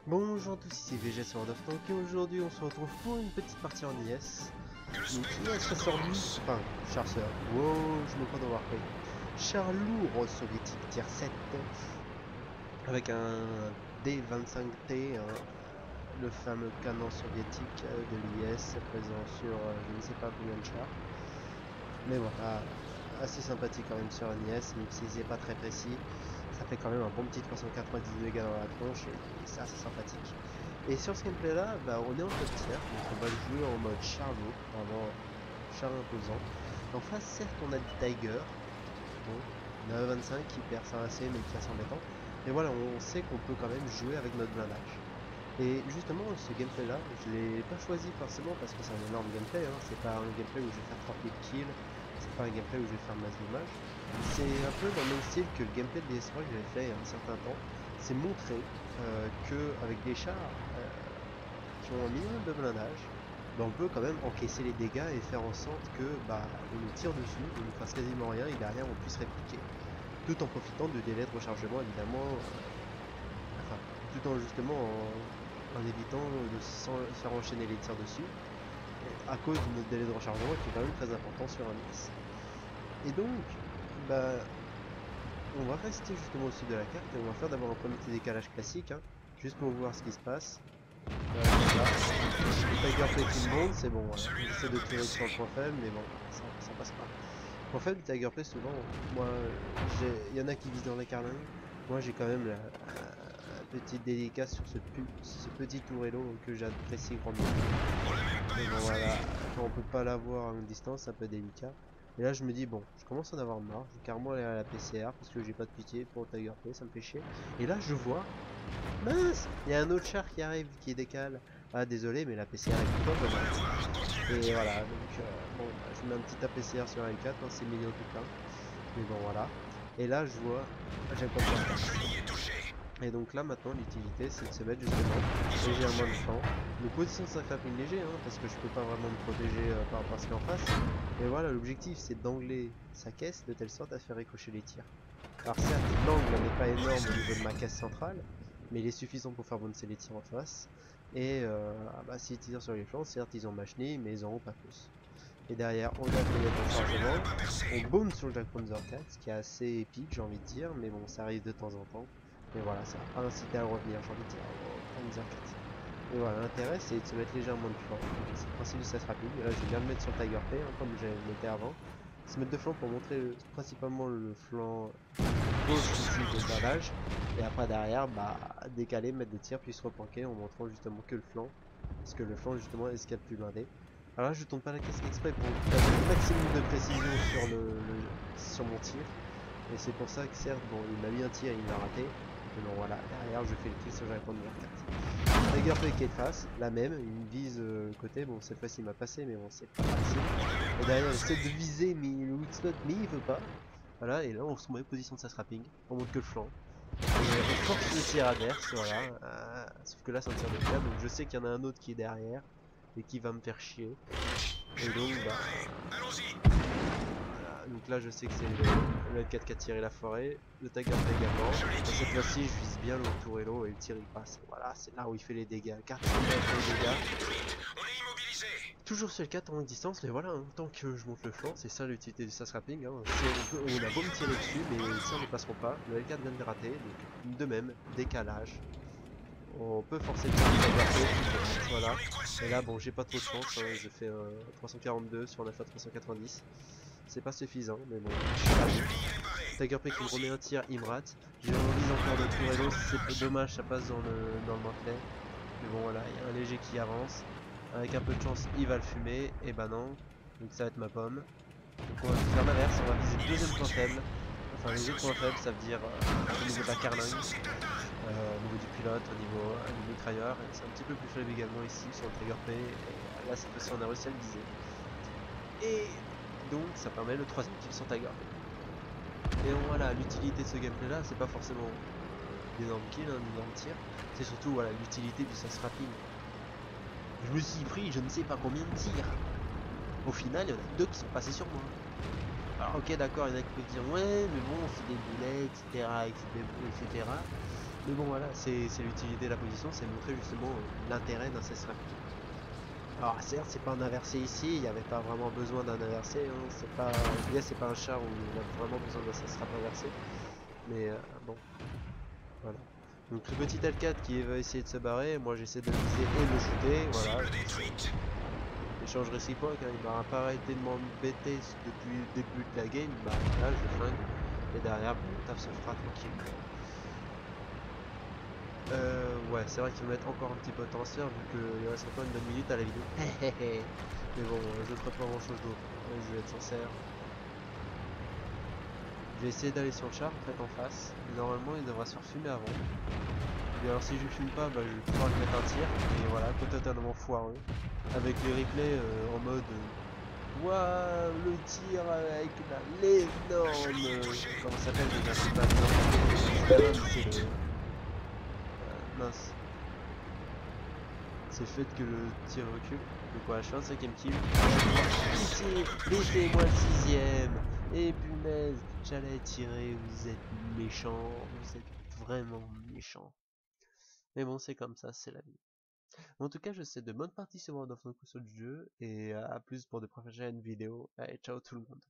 Bonjour à tous, ici VG sur World of Tank et aujourd'hui on se retrouve pour une petite partie en IS. Donc IS chasseur lourd, enfin chasseur, wow, je me crois dans Warcraft. Char lourd soviétique tier 7 avec un D25T, le fameux canon soviétique de l'IS présent sur je ne sais pas combien de chars. Mais voilà, assez sympathique quand même sur un IS, même si c'est pas très précis. Ça fait quand même un bon petit 390 dégâts dans la tronche et c'est assez sympathique. Et sur ce gameplay là, bah, on est en top tier, donc on va jouer en mode char lourd, vraiment char imposant. En face, certes, on a des Tiger, bon, on a un 25 qui perd sa AC mais qui est assez embêtant. Mais voilà, on sait qu'on peut quand même jouer avec notre blindage. Et justement, ce gameplay là, je l'ai pas choisi forcément parce que c'est un énorme gameplay, hein. C'est pas un gameplay où je vais faire 30 000 kills, c'est pas un gameplay où je vais faire masse d'image. C'est un peu dans le même style que le gameplay de DS3 que j'avais fait il y a un certain temps. C'est montrer que avec des chars qui ont un minimum de blindage, bah, on peut quand même encaisser les dégâts et faire en sorte que bah, on nous tire dessus, on ne fasse quasiment rien et derrière on puisse répliquer. Tout en profitant du délai de rechargement évidemment, enfin tout en justement en évitant de se faire enchaîner les tirs dessus, à cause de notre délai de rechargement qui est quand même très important sur un mix. Et donc, bah, on va rester justement au sud de la carte et on va faire d'abord un premier petit décalage classique, hein, juste pour voir ce qui se passe. Le Tiger Play qui monte, c'est bon, voilà. J'essaie de tirer sur le point faible, mais bon, ça passe pas. Point faible, le Tiger Play, souvent, moi, il y en a qui visent dans les carlins. Moi, j'ai quand même la petite dédicace sur ce petit tourello que j'apprécie grandement. Mais bon, voilà, quand on peut pas l'avoir à une distance, c'est un peu délicat. Et là, je me dis, bon, je commence à en avoir marre, je vais carrément aller à la PCR parce que j'ai pas de pitié pour le Tiger Play, ça me fait chier. Et là, je vois, mince, il y a un autre char qui arrive, qui décale. Ah, désolé, mais la PCR est plutôt bonne. Et voilà, donc, bon, bah, je mets un petit APCR sur L4, hein, c'est mignon tout plein. Mais bon, voilà. Et là, je vois, j'aime pas ça. Et donc là maintenant l'utilité c'est de se mettre justement légèrement de flanc. Une position de sacraping léger hein, parce que je peux pas vraiment me protéger par rapport à ce qu'il y a en face. Mais voilà, l'objectif c'est d'angler sa caisse de telle sorte à faire ricocher les tirs. Alors certes l'angle n'est pas énorme au niveau de ma caisse centrale, mais il est suffisant pour faire bouncer les tirs en face. Et bah, s'ils tirent sur les flancs, certes ils ont ma chenille, mais ils n'auront pas plus. Et derrière, on garde le chargement, on boom sur le Jack Panzer 4, ce qui est assez épique j'ai envie de dire, mais bon ça arrive de temps en temps. Mais voilà, ça va pas inciter à revenir, j'ai envie de dire, au Panzer 4. Et voilà, l'intérêt c'est de se mettre légèrement de flanc. C'est le principe du set rapide. Et là, je viens de mettre sur le Tiger Play, hein, comme je l'étais avant. Se mettre de flanc pour montrer principalement le flanc gauche ici de blindage. Et après, derrière, bah, décaler, mettre des tirs, puis se replanquer en montrant justement que le flanc. Parce que le flanc, justement, est ce qu'il y a de plus blindé. Alors là, je tourne pas la casque exprès pour avoir le maximum de précision sur mon tir. Et c'est pour ça que certes, bon, il m'a mis un tir et il m'a raté. Mais bon, voilà, derrière, je fais le kill sur Jack Panzer 4. Tiger Play qui est de face, la même, il vise côté. Bon, cette fois-ci, il m'a passé, mais bon, c'est pas facile. Et derrière, il essaie de viser, mais le weak spot, mais il veut pas. Voilà, et là, on se met en position de sastrapping. On monte que le flanc. Et on force le tir adverse, voilà. Sauf que là, c'est un tir de câble, donc je sais qu'il y en a un autre qui est derrière et qui va me faire chier. Et donc, bah, donc là je sais que c'est le L4 qui a tiré la forêt, le Tiger également. Et cette fois-ci je vise bien le tourello et le tir il passe. Et voilà, c'est là où il fait les dégâts. Carte il fait les dégâts. Toujours sur le 4 en distance, mais voilà, hein, tant que je monte le flanc, c'est ça l'utilité du SAS Wrapping. Hein. On a beau me tirer dessus, mais les tirs ne passeront pas. Le L4 vient de rater, donc de même, décalage. On peut forcer le tir du Tiger, voilà. Et là, bon, j'ai pas trop de chance, hein, je fais 342 sur un alpha 390. C'est pas suffisant, mais bon. Tiger Play qui me remet un tir, il me rate. J'ai envie encore de tourello, c'est dommage, ça passe dans le mantelet. Mais bon, voilà, il y a un léger qui avance. Avec un peu de chance, il va le fumer. Et bah non, donc ça va être ma pomme. Donc on va faire l'inverse, on va viser le deuxième point faible. Enfin, les deux points faibles, ça veut dire au niveau de la carlingue, au niveau du pilote, au niveau du mitrailleur. C'est un petit peu plus faible également ici sur le Tiger Play. Et là, cette fois-ci, on a réussi à le viser. Et donc ça permet le troisième kill sur Tiger. Et donc, voilà, l'utilité de ce gameplay là, c'est pas forcément d'énormes kills, hein, d'énormes tirs, c'est surtout voilà, l'utilité du SAS rapide. Je me suis pris je ne sais pas combien de tirs. Au final, il y en a deux qui sont passés sur moi. Alors ok d'accord, il y en a qui peuvent dire ouais mais bon c'est des boulets, etc. etc. Mais bon voilà, c'est l'utilité de la position, c'est montrer justement l'intérêt d'un cesse rapide. Alors certes, c'est pas un inversé ici, il n'y avait pas vraiment besoin d'un inversé, hein. C'est pas, yes, c'est pas un char où on a vraiment besoin d'un cesse rap inversé, mais bon, voilà. Donc le petit L4 qui va essayer de se barrer, moi j'essaie de le viser et de le shooter, voilà. Échange réciproque, hein, il m'a pas arrêté de m'embêter depuis le début de la game, bah là je le flingue, et derrière, bon, le taf se fera tranquille. Ouais, c'est vrai qu'il va mettre encore un petit peu de temps à se faire vu qu'il reste encore une bonne minute à la vidéo. Mais bon, je ferai pas grand chose d'autre, hein. Je vais être sincère. Je vais essayer d'aller sur le char en fait en face. Et normalement il devra se faire fumer avant. Et alors si je le fume pas, bah, je vais pouvoir lui mettre un tir. Et voilà, coup totalement foireux. Avec les replays en mode waouh, le tir avec l'énorme. Comment ça s'appelle déjà? C'est pas l'énorme stun, c'est le. Mince. C'est le fait que le tir recule. Donc voilà, je fais un 5ème kill. Pitié, laissez-moi le 6ème. Et punaise, j'allais tirer, vous êtes méchants, vous êtes vraiment méchants. Mais bon, c'est comme ça, c'est la vie. En tout cas, je vous souhaite de bonnes parties sur World of Warcraft sur le jeu, et à plus pour de prochaines vidéos. Allez, ciao tout le monde.